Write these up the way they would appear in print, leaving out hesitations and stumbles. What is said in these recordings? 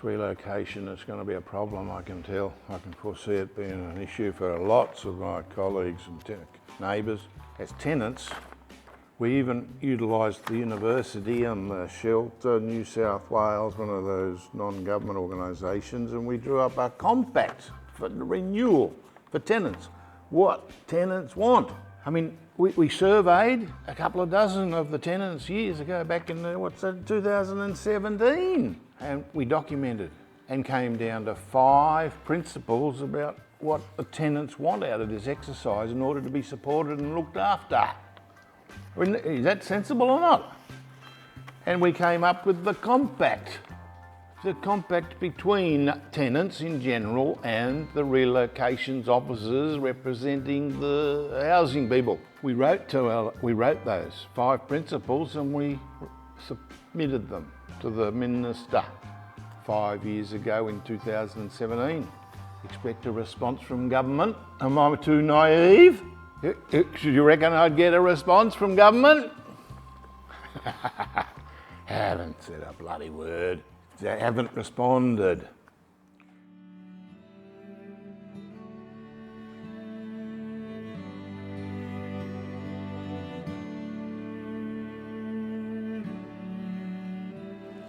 This relocation is going to be a problem, I can tell. I can foresee it being an issue for lots of my colleagues and neighbours. As tenants, we even utilised the university and the shelter, New South Wales, one of those non-government organisations, and we drew up a compact for renewal for tenants. What tenants want. I mean, we surveyed a couple of dozen of the tenants years ago, back in 2017, and we documented and came down to 5 principles about what the tenants want out of this exercise in order to be supported and looked after. Is that sensible or not? And we came up with the compact between tenants in general and the relocations officers representing the housing people. We wrote those 5 principles and we submitted them to the minister 5 years ago in 2017. Expect a response from government? Am I too naive? Should you reckon I'd get a response from government? Haven't said a bloody word. They haven't responded.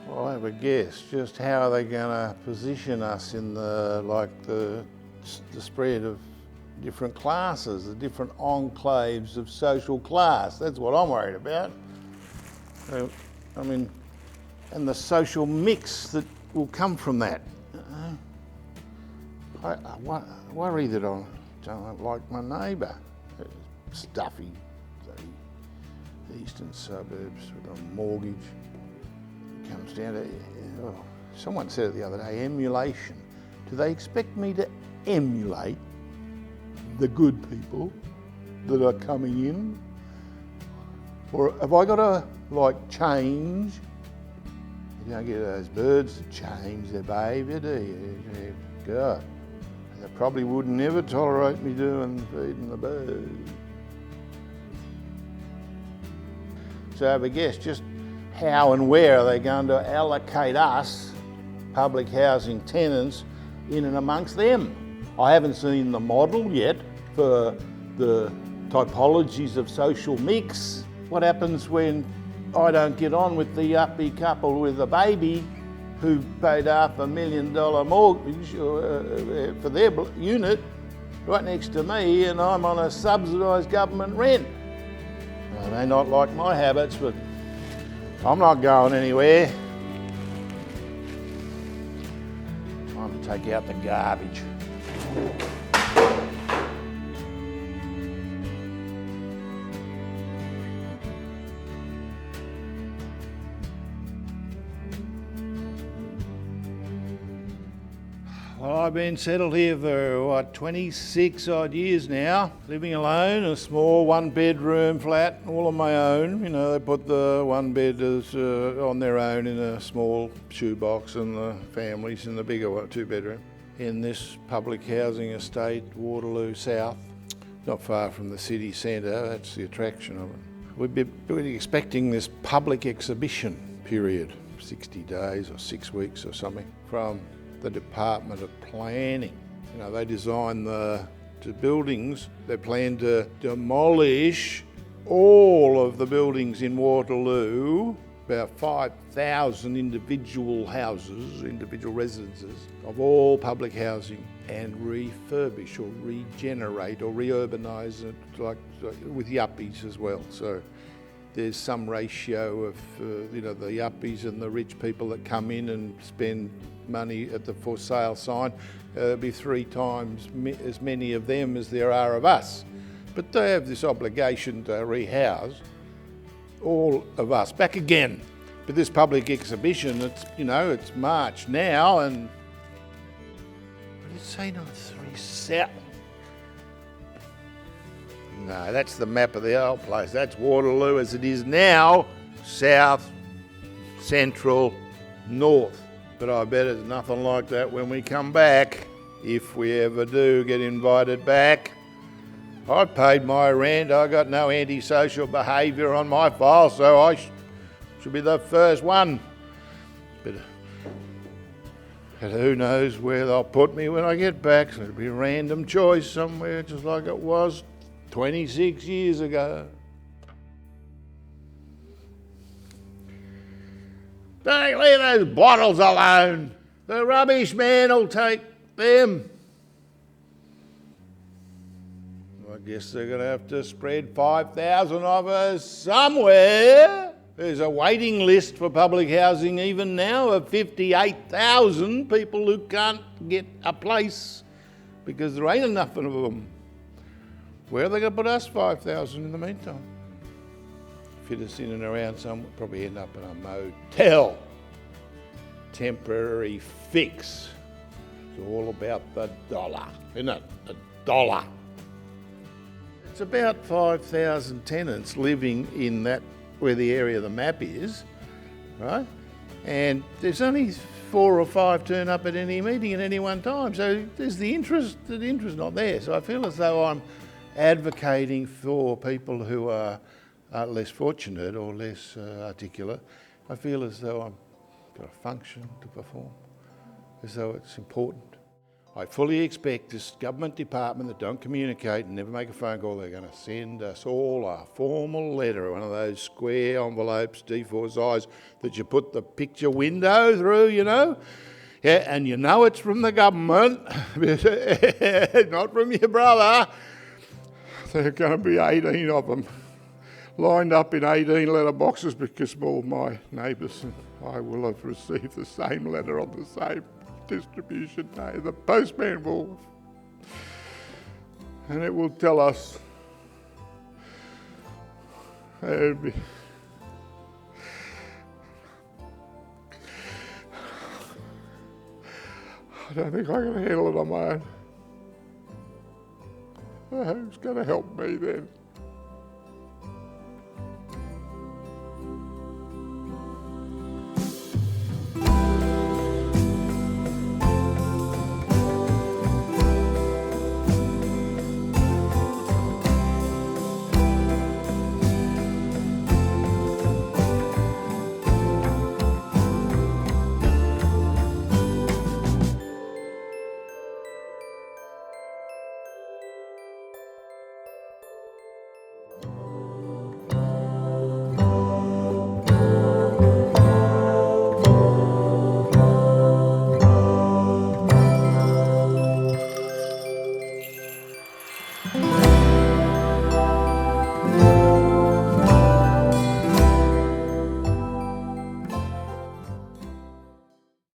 Well, I have a guess. Just how are they going to position us in the spread of different classes, the different enclaves of social class? That's what I'm worried about. I mean, and the social mix that will come from that. I worry that I don't like my neighbour. Stuffy, the eastern suburbs with a mortgage. It comes down to, someone said it the other day, emulation. Do they expect me to emulate the good people that are coming in? Or have I got to, change? You don't get those birds to change their behaviour, do you? God, they probably would never tolerate me feeding the birds. So I have a guess, just how and where are they going to allocate us, public housing tenants, in and amongst them? I haven't seen the model yet for the typologies of social mix. What happens when I don't get on with the uppy couple with a baby who paid $500,000 mortgage for their unit right next to me, and I'm on a subsidised government rent? They may not like my habits, but I'm not going anywhere. Time to take out the garbage. Well, I've been settled here for, 26 odd years now, living alone, a small 1-bedroom flat, all on my own. You know, they put the 1-bedders on their own in a small shoebox, and the families in the bigger 2-bedroom. In this public housing estate, Waterloo South, not far from the city centre. That's the attraction of it. We've been expecting this public exhibition period, 60 days or 6 weeks or something, from the Department of Planning. You know, they design the buildings. They plan to demolish all of the buildings in Waterloo, about 5,000 individual houses, individual residences of all public housing, and refurbish or regenerate or re-urbanise it with yuppies as well. So there's some ratio of the yuppies and the rich people that come in and spend money at the for sale sign. There'll be 3 times as many of them as there are of us. But they have this obligation to rehouse all of us back again. But this public exhibition, it's March now, and what did it say? No, 3 South. No, that's the map of the old place. That's Waterloo as it is now, south, central, north. But I bet it's nothing like that when we come back, if we ever do get invited back. I paid my rent, I got no antisocial behaviour on my file, so I should be the first one. But And who knows where they'll put me when I get back. So it'll be a random choice somewhere, just like it was 26 years ago. Don't leave those bottles alone. The rubbish man will take them. I guess they're going to have to spread 5,000 of us somewhere. There's a waiting list for public housing even now of 58,000 people who can't get a place because there ain't enough of them. Where are they going to put us 5,000 in the meantime? Fit us in and around somewhere, probably end up in a motel. Temporary fix. It's all about the dollar, isn't it? The dollar. It's about 5,000 tenants living in that, where the area of the map is, right? And there's only 4 or 5 turn up at any meeting at any one time. So there's the interest not there. So I feel as though I'm advocating for people who are less fortunate or less articulate. I feel as though I've got a function to perform, as though it's important. I fully expect this government department that don't communicate and never make a phone call, they're going to send us all a formal letter, one of those square envelopes, D4 size, that you put the picture window through, you know. Yeah, and you know it's from the government, not from your brother. There are going to be 18 of them lined up in 18 letter boxes because all my neighbours and I will have received the same letter on the same distribution day. The postman will, and it will tell us, I don't think I can handle it on my own. Who's going to help me then?